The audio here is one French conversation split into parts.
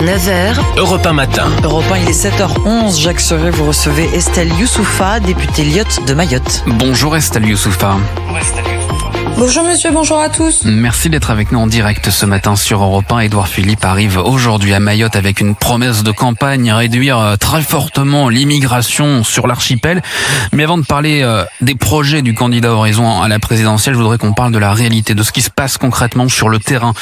9h, Europe 1 matin. Europe 1, il est 7h11. Jacques Serret, vous recevez Estelle Youssoufa, députée Lyotte de Mayotte. Bonjour Estelle Youssoufa. Bonjour monsieur, bonjour à tous. Merci d'être avec nous en direct ce matin sur Europe 1. Édouard Philippe arrive aujourd'hui à Mayotte avec une promesse de campagne, réduire très fortement l'immigration sur l'archipel. Mais avant de parler des projets du candidat Horizon à la présidentielle, je voudrais qu'on parle de la réalité, de ce qui se passe concrètement sur le terrain.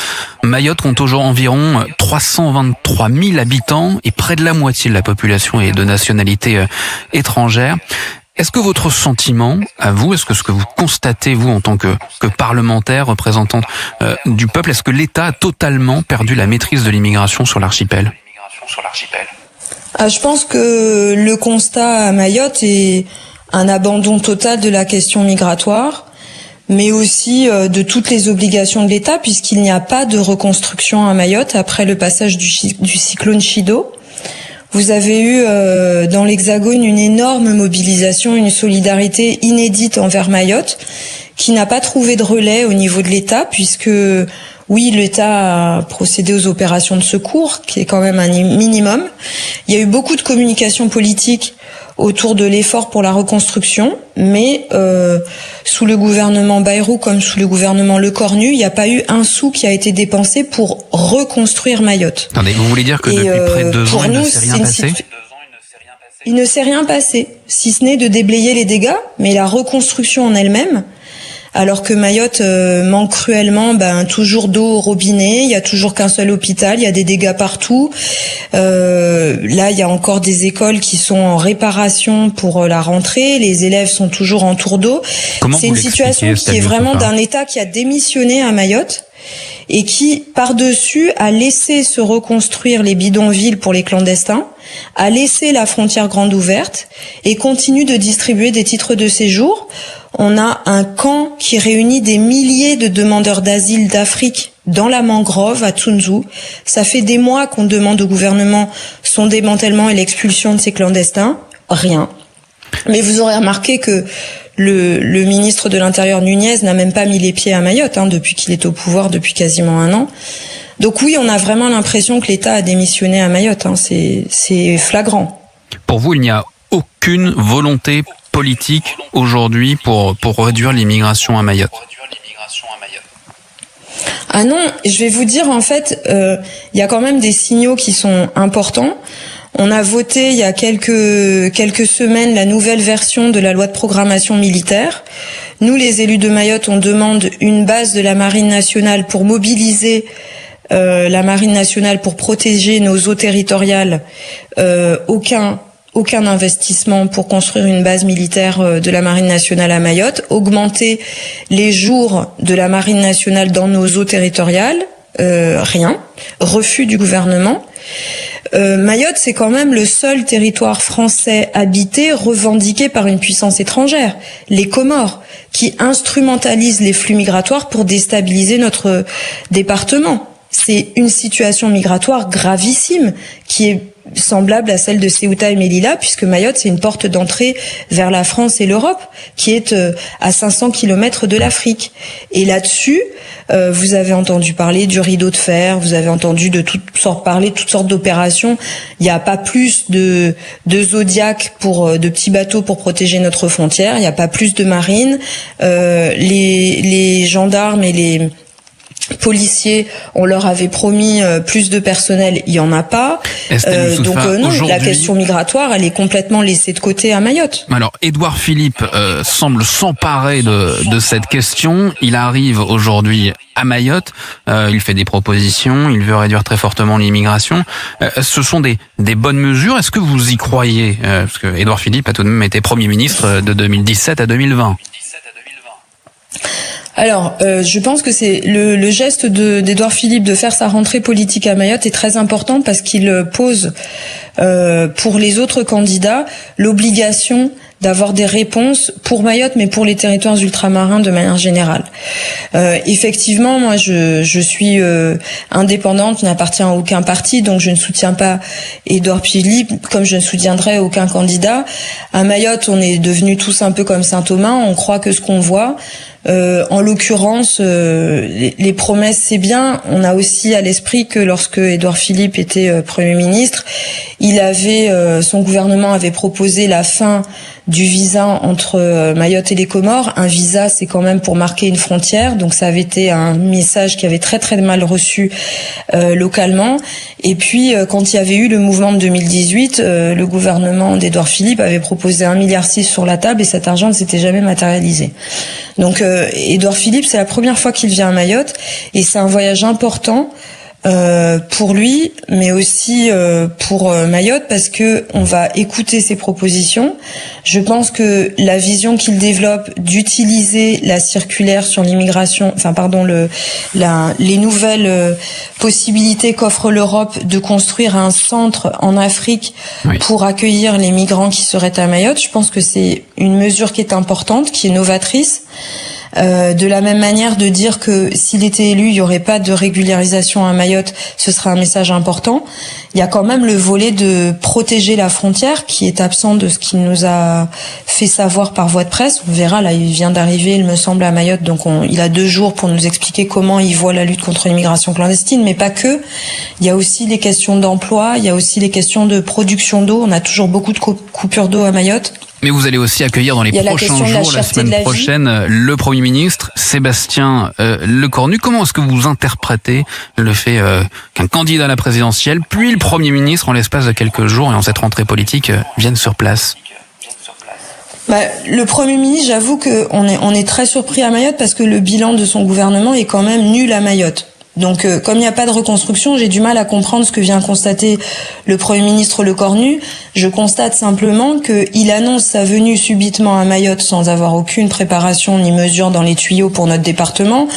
Mayotte compte aujourd'hui environ 323 000 habitants et près de la moitié de la population est de nationalité étrangère. Est-ce que votre sentiment, à vous, est-ce que ce que vous constatez, vous, en tant que parlementaire, représentant du peuple, est-ce que l'État a totalement perdu la maîtrise de l'immigration sur l'archipel ? Je pense que le constat à Mayotte est un abandon total de la question migratoire, mais aussi de toutes les obligations de l'État, puisqu'il n'y a pas de reconstruction à Mayotte après le passage du cyclone Chido. Vous avez eu dans l'Hexagone une énorme mobilisation, une solidarité inédite envers Mayotte, qui n'a pas trouvé de relais au niveau de l'État, puisque oui, l'État a procédé aux opérations de secours, qui est quand même un minimum. Il y a eu beaucoup de communication politique autour de l'effort pour la reconstruction, mais sous le gouvernement Bayrou comme sous le gouvernement Lecornu, il n'y a pas eu un sou qui a été dépensé pour reconstruire Mayotte. Attendez, vous voulez dire que depuis près de 2 ans, il ne s'est rien passé ? Il ne s'est rien passé, si ce n'est de déblayer les dégâts, mais la reconstruction en elle-même, alors que Mayotte manque cruellement toujours d'eau au robinet, il y a toujours qu'un seul hôpital, il y a des dégâts partout. Là, il y a encore des écoles qui sont en réparation pour la rentrée, les élèves sont toujours en tour d'eau. C'est une situation qui est vraiment d'un État qui a démissionné à Mayotte et qui, par-dessus, a laissé se reconstruire les bidonvilles pour les clandestins, a laissé la frontière grande ouverte et continue de distribuer des titres de séjour. On a un camp qui réunit des milliers de demandeurs d'asile d'Afrique dans la mangrove à Tsunzu. Ça fait des mois qu'on demande au gouvernement son démantèlement et l'expulsion de ces clandestins. Rien. Mais vous aurez remarqué que le ministre de l'Intérieur Nunez n'a même pas mis les pieds à Mayotte depuis qu'il est au pouvoir depuis quasiment 1 an. Donc oui, on a vraiment l'impression que l'État a démissionné à Mayotte. C'est flagrant. Pour vous, il n'y a aucune volonté politique aujourd'hui pour réduire l'immigration à Mayotte? Ah non, je vais vous dire, en fait, il y a quand même des signaux qui sont importants. On a voté il y a quelques semaines la nouvelle version de la loi de programmation militaire. Nous, les élus de Mayotte, on demande une base de la Marine nationale pour mobiliser la Marine nationale pour protéger nos eaux territoriales. Aucun investissement pour construire une base militaire de la Marine nationale à Mayotte, augmenter les jours de la Marine nationale dans nos eaux territoriales, rien, refus du gouvernement. Mayotte, c'est quand même le seul territoire français habité revendiqué par une puissance étrangère, les Comores, qui instrumentalisent les flux migratoires pour déstabiliser notre département. C'est une situation migratoire gravissime qui est semblable à celle de Ceuta et Melilla, puisque Mayotte, c'est une porte d'entrée vers la France et l'Europe, qui est à 500 kilomètres de l'Afrique. Et là-dessus, vous avez entendu parler du rideau de fer, vous avez entendu de toutes sortes d'opérations. Il n'y a pas plus de Zodiac de petits bateaux pour protéger notre frontière, il n'y a pas plus de marine. Les gendarmes et les policiers, on leur avait promis plus de personnel, il y en a pas. Donc non, la question migratoire, elle est complètement laissée de côté à Mayotte. Alors, Édouard Philippe semble s'emparer de cette question. Il arrive aujourd'hui à Mayotte, il fait des propositions, il veut réduire très fortement l'immigration. Ce sont des bonnes mesures. Est-ce que vous y croyez? Parce que Édouard Philippe a tout de même été Premier ministre de 2017 à 2020. Alors, je pense que c'est le geste d'Édouard Philippe de faire sa rentrée politique à Mayotte est très important parce qu'il pose pour les autres candidats l'obligation d'avoir des réponses pour Mayotte, mais pour les territoires ultramarins de manière générale. Effectivement, moi, je suis indépendante, je n'appartiens à aucun parti, donc je ne soutiens pas Édouard Philippe, comme je ne soutiendrai aucun candidat. À Mayotte, on est devenus tous un peu comme Saint-Thomas, on croit que ce qu'on voit. En l'occurrence, les promesses, c'est bien. On a aussi à l'esprit que lorsque Édouard Philippe était Premier ministre, son gouvernement avait proposé la fin du visa entre Mayotte et les Comores. Un visa, c'est quand même pour marquer une frontière, donc ça avait été un message qui avait très très mal reçu localement. Et puis, quand il y avait eu le mouvement de 2018, le gouvernement d'Édouard Philippe avait proposé 1,6 milliard sur la table et cet argent ne s'était jamais matérialisé. Donc, Édouard Philippe, c'est la première fois qu'il vient à Mayotte et c'est un voyage important pour lui, mais aussi pour Mayotte, parce que on va écouter ses propositions. Je pense que la vision qu'il développe d'utiliser la circulaire sur l'immigration, les nouvelles possibilités qu'offre l'Europe de construire un centre en Afrique pour accueillir les migrants qui seraient à Mayotte, je pense que c'est une mesure qui est importante, qui est novatrice. De la même manière, de dire que s'il était élu, il n'y aurait pas de régularisation à Mayotte, ce serait un message important. Il y a quand même le volet de protéger la frontière qui est absent de ce qu'il nous a fait savoir par voie de presse. On verra, là, il vient d'arriver, il me semble, à Mayotte, donc il a 2 jours pour nous expliquer comment il voit la lutte contre l'immigration clandestine, mais pas que. Il y a aussi les questions d'emploi, il y a aussi les questions de production d'eau. On a toujours beaucoup de coupures d'eau à Mayotte. Mais vous allez aussi accueillir dans les prochains jours, la semaine prochaine, le Premier ministre Sébastien Lecornu. Comment est-ce que vous interprétez le fait qu'un candidat à la présidentielle, puis le Premier ministre, en l'espace de quelques jours et en cette rentrée politique, viennent sur place ? Le Premier ministre, j'avoue qu'on est très surpris à Mayotte parce que le bilan de son gouvernement est quand même nul à Mayotte. Donc, comme il n'y a pas de reconstruction, j'ai du mal à comprendre ce que vient constater le Premier ministre Lecornu. Je constate simplement qu'il annonce sa venue subitement à Mayotte sans avoir aucune préparation ni mesure dans les tuyaux pour notre département,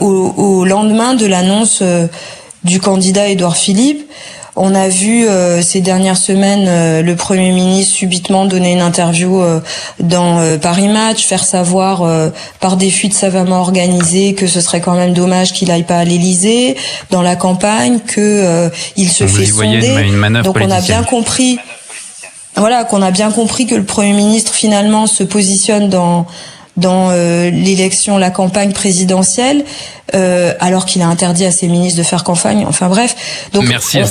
au lendemain de l'annonce du candidat Édouard Philippe. On a vu ces dernières semaines le Premier ministre subitement donner une interview dans Paris Match, faire savoir par des fuites savamment organisées que ce serait quand même dommage qu'il aille pas à l'Élysée dans la campagne, que il se fait sonder. Donc on a bien compris, qu'on a bien compris que le Premier ministre finalement se positionne dans l'élection, la campagne présidentielle, alors qu'il a interdit à ses ministres de faire campagne. Enfin bref, donc on sent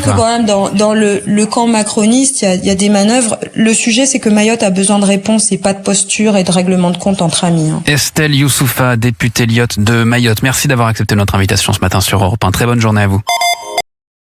que quand même dans le camp macroniste, il y a des manœuvres. Le sujet, c'est que Mayotte a besoin de réponses et pas de posture et de règlement de compte entre amis. Estelle Youssoufa, députée Lyotte de Mayotte, merci d'avoir accepté notre invitation ce matin sur Europe 1. Très bonne journée à vous.